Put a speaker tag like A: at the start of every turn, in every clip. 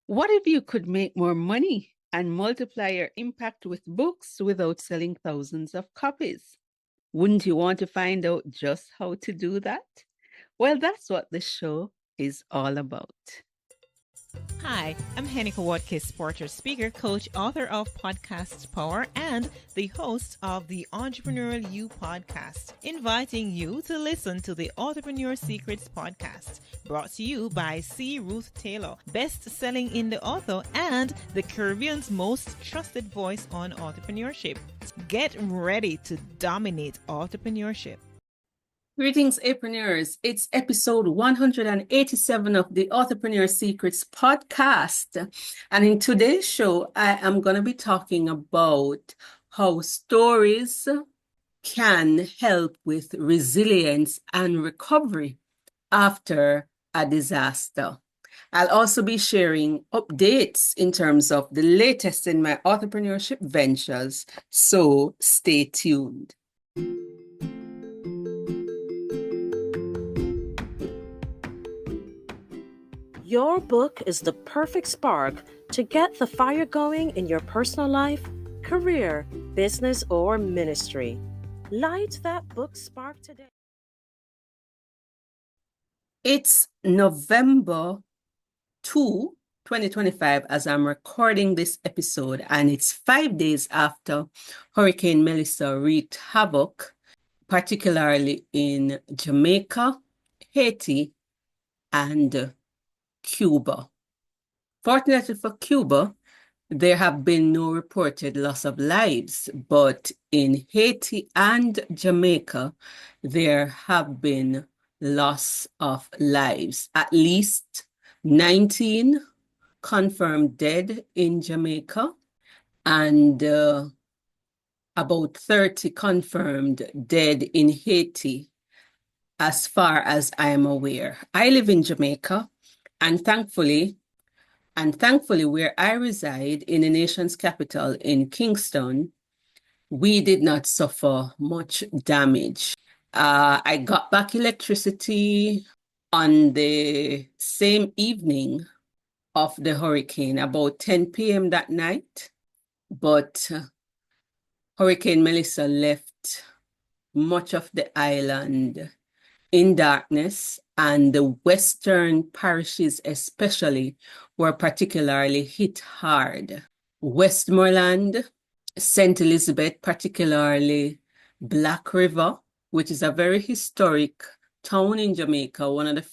A: What if you could make more money and multiply your impact with books without selling thousands of copies? Wouldn't you want to find out just how to do that? Well, that's what this show is all about.
B: Hi, I'm Henika Watkis, Porter speaker, coach, author of Podcast Power, and the host of the Entrepreneurial You podcast, inviting you to listen to the Entrepreneur Secrets podcast, brought to you by Ruth Taylor, best-selling indie author and the Caribbean's most trusted voice on entrepreneurship. Get ready to dominate entrepreneurship.
A: Greetings, entrepreneurs. It's episode 187 of the Entrepreneur Secrets podcast. And in today's show, I am going to be talking about how stories can help with resilience and recovery after a disaster. I'll also be sharing updates in terms of the latest in my entrepreneurship ventures. So stay tuned.
C: Your book is the perfect spark to get the fire going in your personal life, career, business, or ministry. Light that book spark today.
A: It's November 2, 2025, as I'm recording this episode, and it's 5 days after Hurricane Melissa wreaked havoc, particularly in Jamaica, Haiti, and Cuba. Fortunately for Cuba, there have been no reported loss of lives, but in Haiti and Jamaica, there have been loss of lives. At least 19 confirmed dead in Jamaica and about 30 confirmed dead in Haiti, as far as I am aware. I live in Jamaica. And thankfully, where I reside in the nation's capital in Kingston, we did not suffer much damage. I got back electricity on the same evening of the hurricane, about 10 p.m. that night. But Hurricane Melissa left much of the island in darkness, and the western parishes especially were particularly hit hard. Westmoreland, St. Elizabeth, particularly Black River, which is a very historic town in Jamaica, one of the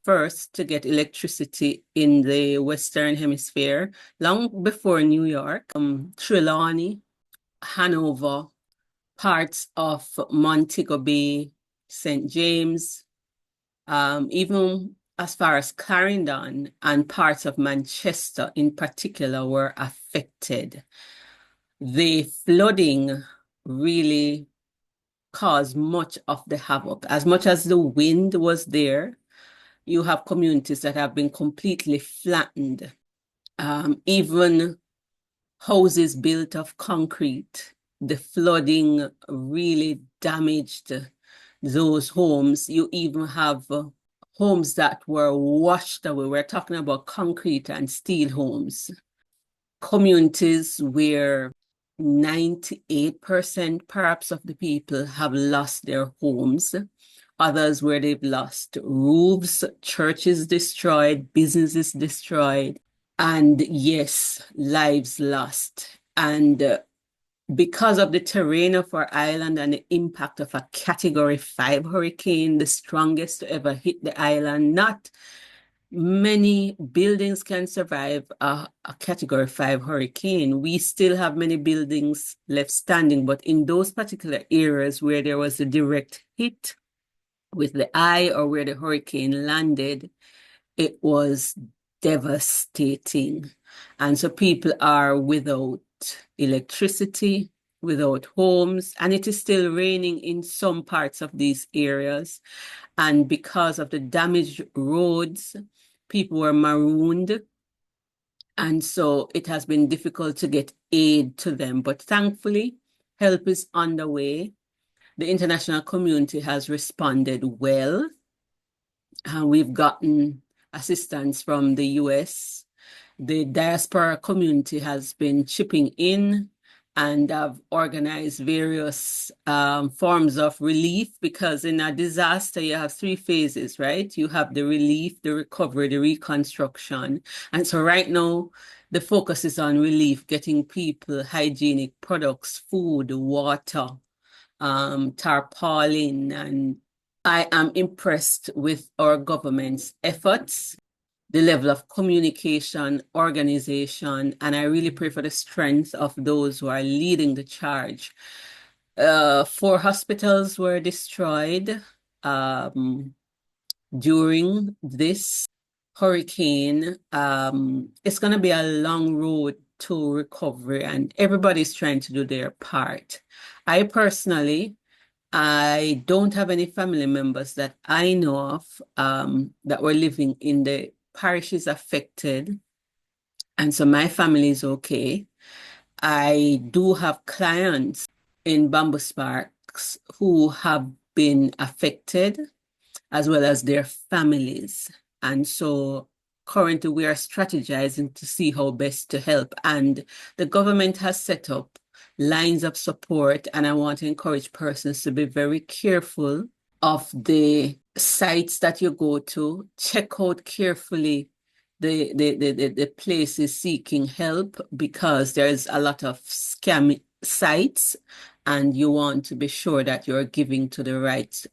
A: first to get electricity in the Western Hemisphere, long before New York, Trelawney, Hanover, parts of Montego Bay, St. James, even as far as Clarendon and parts of Manchester in particular were affected. The flooding really caused much of the havoc. As much as the wind was there, you have communities that have been completely flattened. Even houses built of concrete, the flooding really damaged those homes. You even have homes that were washed away. We're talking about concrete and steel homes. Communities where 98% perhaps of the people have lost their homes. Others where they've lost roofs, churches destroyed, businesses destroyed, and yes, lives lost. And because of the terrain of our island and the impact of a Category 5 hurricane, the strongest to ever hit the island, not many buildings can survive a Category 5 hurricane. We still have many buildings left standing, but in those particular areas where there was a direct hit with the eye or where the hurricane landed, it was devastating. And so people are without electricity, without homes, and it is still raining in some parts of these areas. And because of the damaged roads, people were marooned. And so it has been difficult to get aid to them. But thankfully, help is on the way. The international community has responded well. We've gotten assistance from the US, The diaspora community has been chipping in and have organized various forms of relief, because in a disaster, you have three phases, right? You have the relief, the recovery, the reconstruction. And so right now, the focus is on relief, getting people hygienic products, food, water, tarpaulin, and I am impressed with our government's efforts, the level of communication, organization, and I really pray for the strength of those who are leading the charge. Four hospitals were destroyed during this hurricane. It's going to be a long road to recovery, and everybody's trying to do their part. I don't have any family members that I know of that were living in the parishes affected, and so my family is okay. I do have clients in Bamboo Sparks who have been affected, as well as their families. And so currently we are strategizing to see how best to help. And the government has set up lines of support, and I want to encourage persons to be very careful of the sites that you go to. Check out carefully the places seeking help, because there's a lot of scam sites, and you want to be sure that you're giving to the right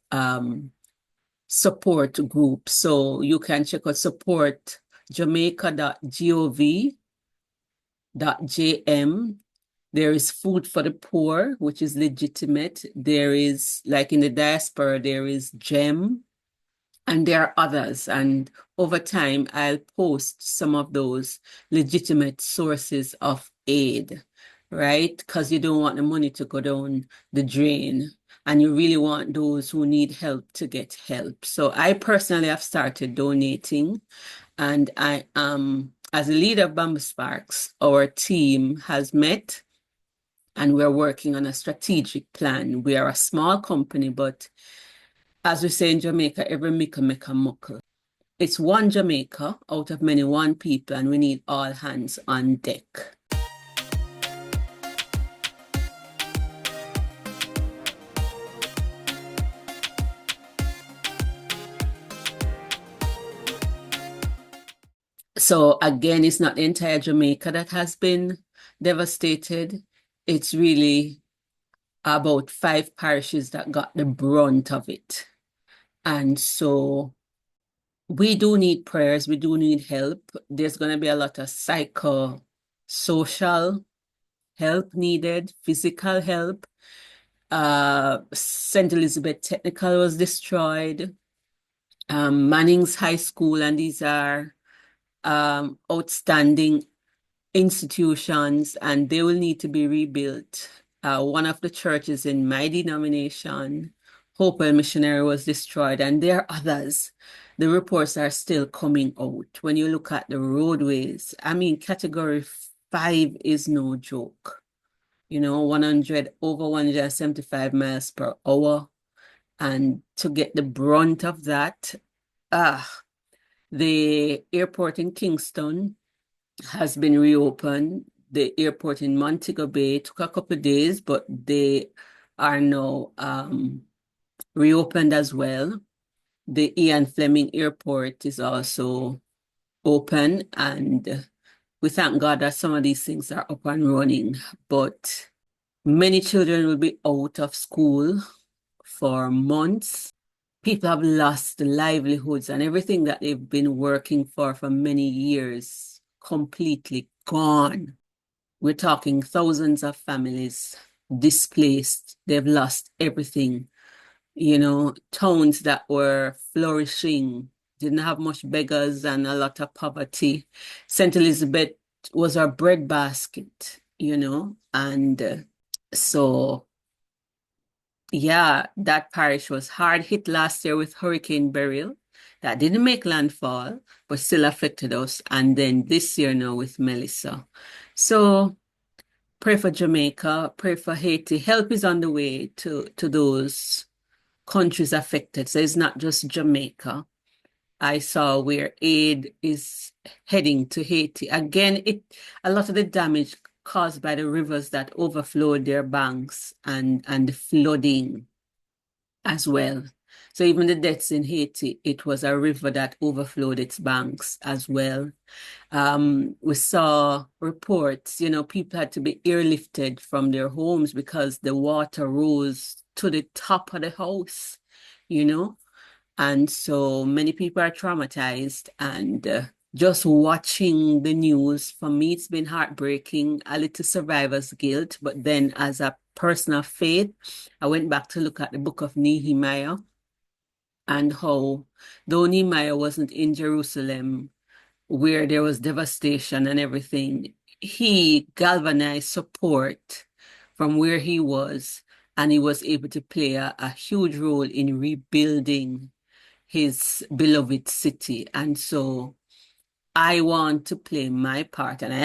A: support group. So you can check out support jamaica.gov.jm. There is food for the poor, which is legitimate. There is, like in the diaspora, there is GEM, and there are others. And over time, I'll post some of those legitimate sources of aid, right? Because you don't want the money to go down the drain, and you really want those who need help to get help. So I personally have started donating, and I am, as a leader of Bamboo Sparks, our team has met, and we're working on a strategic plan. We are a small company, but as we say in Jamaica, every mickle make a muckle. It's one Jamaica out of many, one people, and we need all hands on deck. So again, it's not the entire Jamaica that has been devastated. It's really about 5 parishes that got the brunt of it. And so we do need prayers, we do need help. There's going to be a lot of psycho-social help needed, physical help. St. Elizabeth Technical was destroyed. Manning's High School, and these are outstanding institutions, and they will need to be rebuilt. One of the churches in my denomination, Hopewell Missionary, was destroyed, and there are others. The reports are still coming out. When you look at the roadways, I mean, category 5 is no joke. You know, over 175 miles per hour. And to get the brunt of that, the airport in Kingston has been reopened. The airport in Montego Bay took a couple of days, but they are now reopened as well. The Ian Fleming Airport is also open, and we thank God that some of these things are up and running. But many children will be out of school for months. People have lost livelihoods and everything that they've been working for many years, completely gone. We're talking thousands of families displaced. They've lost everything. You know, towns that were flourishing didn't have much beggars and a lot of poverty. St. Elizabeth was our breadbasket, you know, and so yeah, that parish was hard hit last year with Hurricane Beryl. That didn't make landfall, but still affected us. And then this year now with Melissa. So pray for Jamaica, pray for Haiti. Help is on the way to those countries affected. So it's not just Jamaica. I saw where aid is heading to Haiti. Again, a lot of the damage caused by the rivers that overflowed their banks and the flooding as well. So even the deaths in Haiti, it was a river that overflowed its banks as well. We saw reports, people had to be airlifted from their homes because the water rose to the top of the house, you know. And so many people are traumatized. And just watching the news, for me, it's been heartbreaking, a little survivor's guilt. But then, as a person of faith, I went back to look at the book of Nehemiah and how, though Nehemiah wasn't in Jerusalem, where there was devastation and everything, he galvanized support from where he was, and he was able to play a huge role in rebuilding his beloved city. And so I want to play my part, and I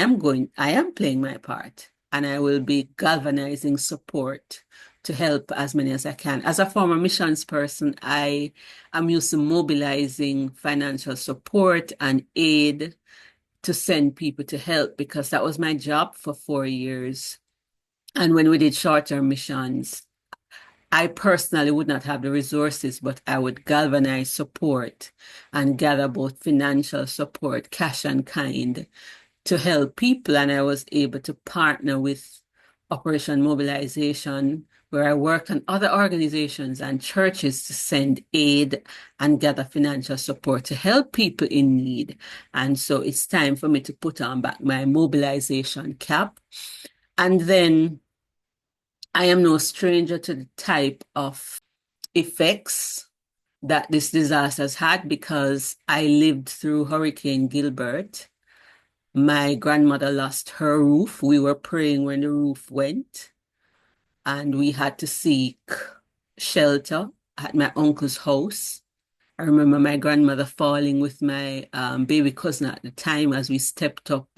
A: am playing my part, and I will be galvanizing support to help as many as I can. As a former missions person, I am used to mobilizing financial support and aid to send people to help because that was my job for 4 years. And when we did short-term missions, I personally would not have the resources, but I would galvanize support and gather both financial support, cash and kind, to help people. And I was able to partner with Operation Mobilization, where I work on other organizations and churches to send aid and gather financial support to help people in need. And so it's time for me to put on back my mobilization cap. And then I am no stranger to the type of effects that this disaster has had because I lived through Hurricane Gilbert. My grandmother lost her roof. We were praying when the roof went, and we had to seek shelter at my uncle's house. I remember my grandmother falling with my baby cousin at the time as we stepped up,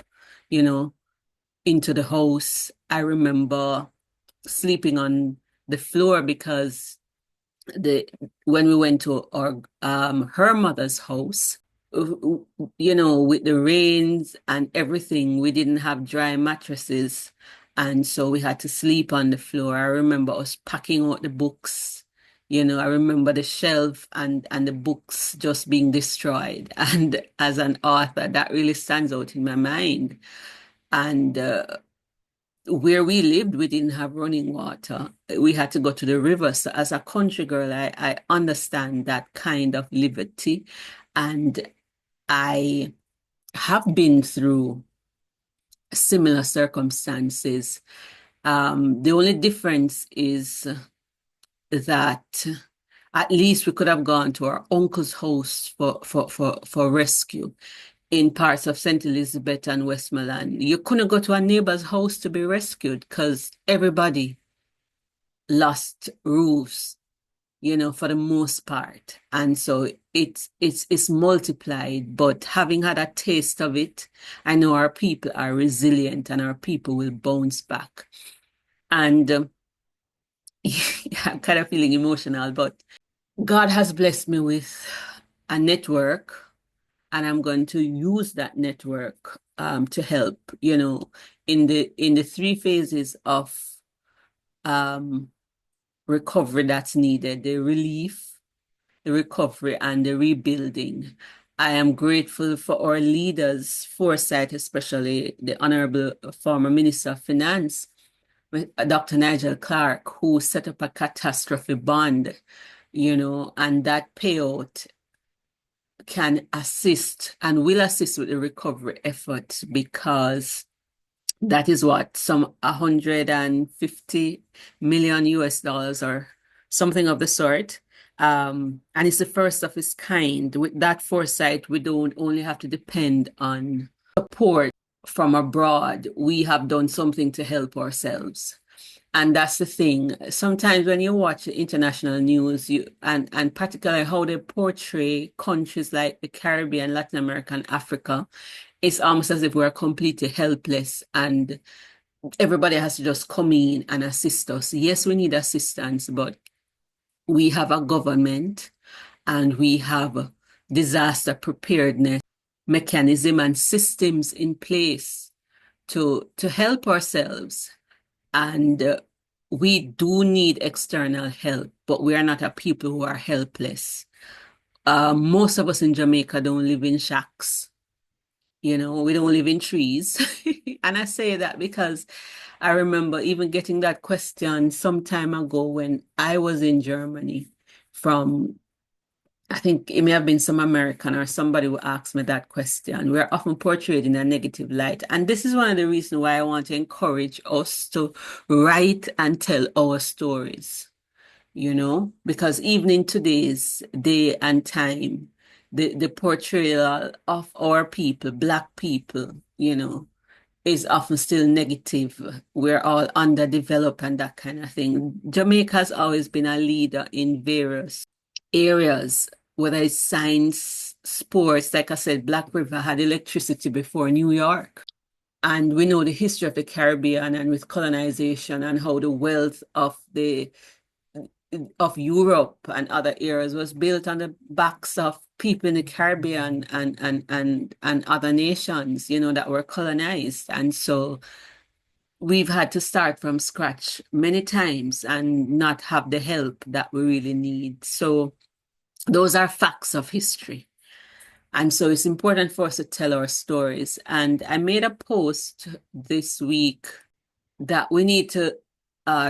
A: into the house. I remember sleeping on the floor because when we went to our her mother's house, with the rains and everything, we didn't have dry mattresses, and so we had to sleep on the floor. I remember us packing out the books. I remember the shelf and the books just being destroyed. And as an author, that really stands out in my mind. And where we lived, we didn't have running water. We had to go to the river. So as a country girl, I understand that kind of liberty. And I have been through similar circumstances. The only difference is that at least we could have gone to our uncle's house for rescue in parts of St. Elizabeth and Westmoreland. You couldn't go to a neighbor's house to be rescued because everybody lost roofs, for the most part. And so it's multiplied. But having had a taste of it, I know our people are resilient and our people will bounce back. And I'm kind of feeling emotional, but God has blessed me with a network, and I'm going to use that network to help, in the three phases of recovery that's needed: the relief, the recovery, and the rebuilding. I am grateful for our leaders' foresight, especially the Honorable former Minister of Finance, Dr. Nigel Clark, who set up a catastrophe bond, and that payout can assist and will assist with the recovery effort because that is what, some 150 million US dollars or something of the sort. And it's the first of its kind. With that foresight, we don't only have to depend on support from abroad. We have done something to help ourselves. And that's the thing. Sometimes when you watch international news, and particularly how they portray countries like the Caribbean, Latin America, and Africa, it's almost as if we're completely helpless and everybody has to just come in and assist us. Yes, we need assistance, but we have a government and we have disaster preparedness mechanism and systems in place to help ourselves. And we do need external help, but we are not a people who are helpless. Most of us in Jamaica don't live in shacks. We don't live in trees. And I say that because I remember even getting that question some time ago when I was in Germany from, I think it may have been some American or somebody who asked me that question. We're often portrayed in a negative light. And this is one of the reasons why I want to encourage us to write and tell our stories, because even in today's day and time, the portrayal of our people, Black people, is often still negative. We're all underdeveloped and that kind of thing. Jamaica has always been a leader in various areas, whether it's science, sports. Like I said, Black River had electricity before New York. And we know the history of the Caribbean and with colonization and how the wealth of Europe and other areas was built on the backs of people in the Caribbean and other nations, that were colonized. And so we've had to start from scratch many times and not have the help that we really need. So those are facts of history. And so it's important for us to tell our stories. And I made a post this week that we need to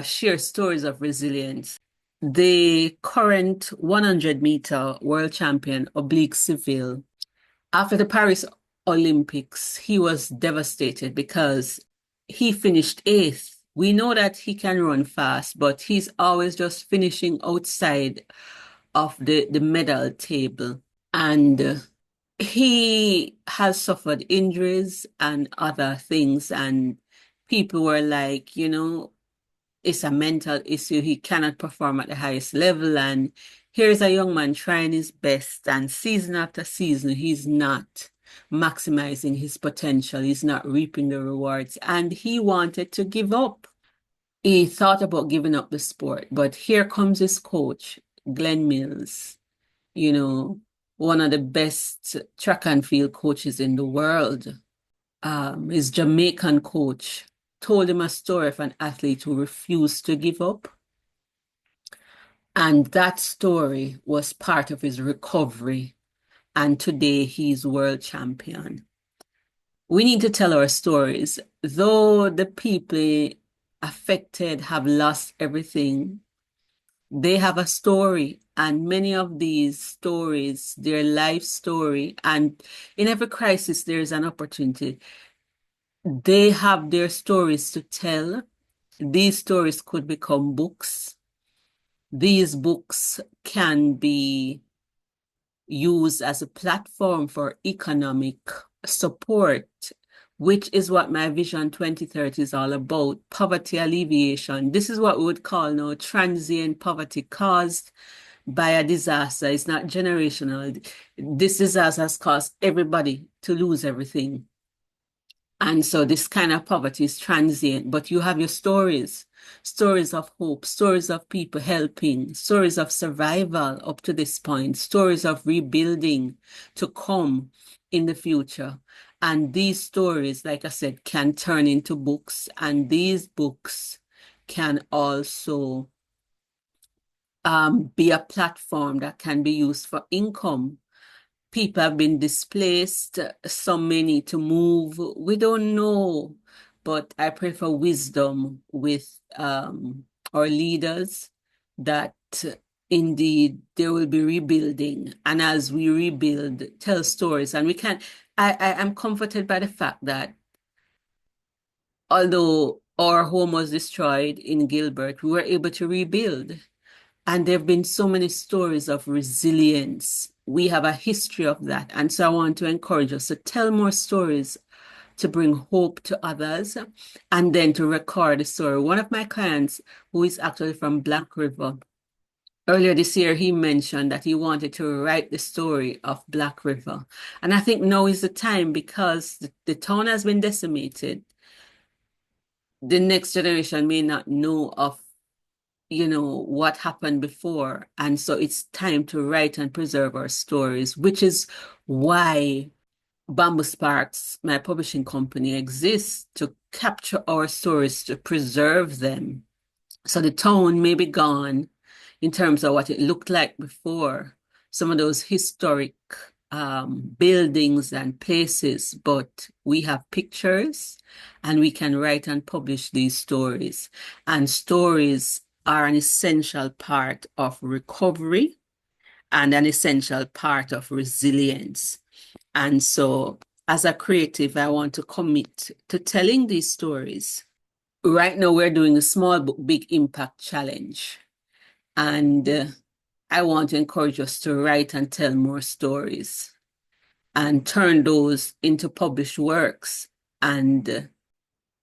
A: share stories of resilience. The current 100-meter world champion, Oblique Seville, after the Paris Olympics, he was devastated because he finished 8th. We know that he can run fast, but he's always just finishing outside of the medal table. And he has suffered injuries and other things. And people were like, it's a mental issue. He cannot perform at the highest level. And here's a young man trying his best, and season after season, he's not maximizing his potential. He's not reaping the rewards. And he wanted to give up. He thought about giving up the sport. But here comes his coach, Glenn Mills, one of the best track and field coaches in the world. His Jamaican coach told him a story of an athlete who refused to give up. And that story was part of his recovery. And today he's world champion. We need to tell our stories. Though the people affected have lost everything, they have a story. And many of these stories, their life story, and in every crisis, there's an opportunity. They have their stories to tell. These stories could become books. These books can be used as a platform for economic support, which is what my Vision 2030 is all about, poverty alleviation. This is what we would call now transient poverty caused by a disaster. It's not generational. This disaster has caused everybody to lose everything. And so this kind of poverty is transient, but you have your stories of hope, stories of people helping, stories of survival up to this point, stories of rebuilding to come in the future. And these stories, like I said, can turn into books, and these books can also be a platform that can be used for income. People have been displaced, so many to move. We don't know, but I pray for wisdom with our leaders that indeed there will be rebuilding. And as we rebuild, tell stories. And I am comforted by the fact that although our home was destroyed in Gilbert, we were able to rebuild. And there have been so many stories of resilience. We have a history of that. And so I want to encourage us to tell more stories to bring hope to others and then to record the story. One of my clients, who is actually from Black River, earlier this year, he mentioned that he wanted to write the story of Black River. And I think now is the time because the town has been decimated. The next generation may not know of what happened before. And so it's time to write and preserve our stories, which is why Bamboo Sparks, my publishing company, exists, to capture our stories, to preserve them. So the tone may be gone in terms of what it looked like before, some of those historic buildings and places, but we have pictures and we can write and publish these stories. And stories are an essential part of recovery and an essential part of resilience. And so, as a creative, I want to commit to telling these stories. Right now, we're doing a small book, big impact challenge. And I want to encourage us to write and tell more stories and turn those into published works. And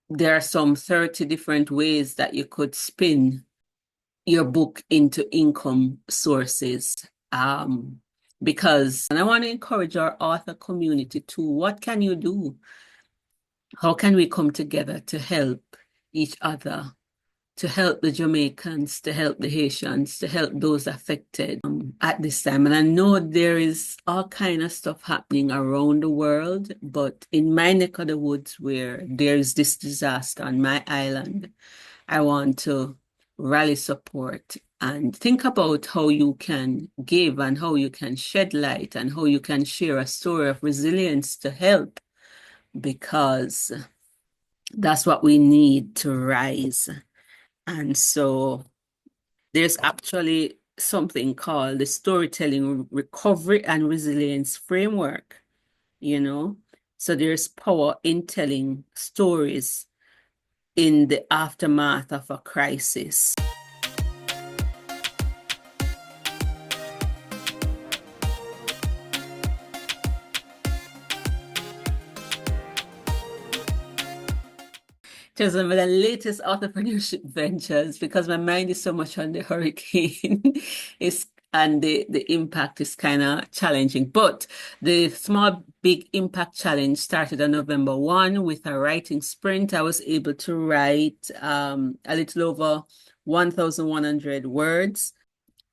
A: there are some 30 different ways that you could spin your book into income sources. And I want to encourage our author community too. What can you do? How can we come together to help each other, to help the Jamaicans, to help the Haitians, to help those affected at this time? And I know there is all kind of stuff happening around the world, but in my neck of the woods where there is this disaster on my island, I want to rally support and think about how you can give and how you can shed light and how you can share a story of resilience to help, because that's what we need to rise. And so there's actually something called the Storytelling Recovery and Resilience Framework, So there's power in telling stories in the aftermath of a crisis. It was one of the latest entrepreneurship ventures because my mind is so much on the hurricane and the impact is kind of challenging. But the Small Big Impact Challenge started on November 1 with a writing sprint. I was able to write a little over 1,100 words.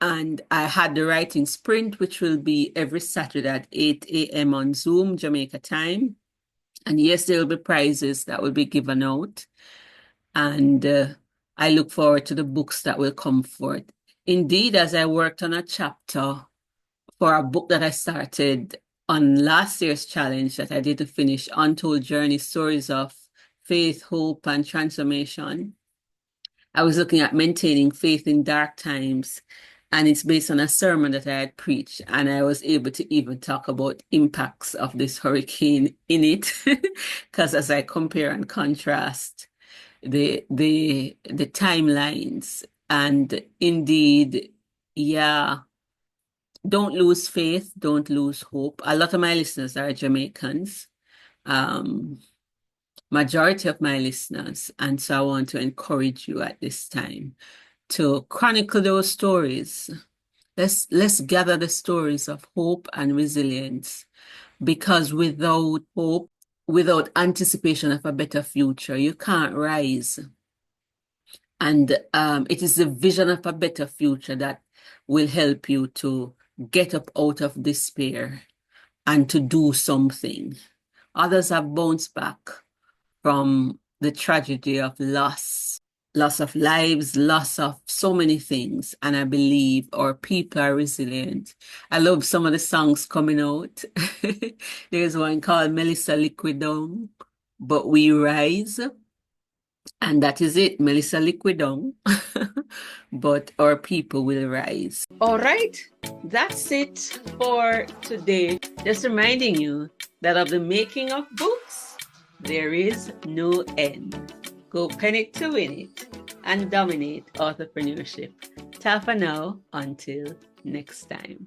A: And I had the writing sprint, which will be every Saturday at 8 a.m. on Zoom, Jamaica time. And yes, there will be prizes that will be given out. And I look forward to the books that will come forth. Indeed, as I worked on a chapter for a book that I started on last year's challenge that I didn't finish, Untold Journey, Stories of Faith, Hope, and Transformation, I was looking at maintaining faith in dark times. And it's based on a sermon that I had preached. And I was able to even talk about impacts of this hurricane in it. Because as I compare and contrast the timelines, and indeed, yeah, don't lose faith, don't lose hope. A lot of my listeners are Jamaicans. Majority of my listeners. And so I want to encourage you at this time to chronicle those stories. Let's gather the stories of hope and resilience, because without hope, without anticipation of a better future, you can't rise. And it is the vision of a better future that will help you to get up out of despair and to do something. Others have bounced back from the tragedy of loss of lives, loss of so many things. And I believe our people are resilient. I love some of the songs coming out. There's one called Melissa Liquidum, But We Rise. And that is it, Melissa Liquidum. But our people will rise. All right, that's it for today. Just reminding you that of the making of books, there is no end. Go pen it to win it and dominate entrepreneurship. Ta for now, until next time.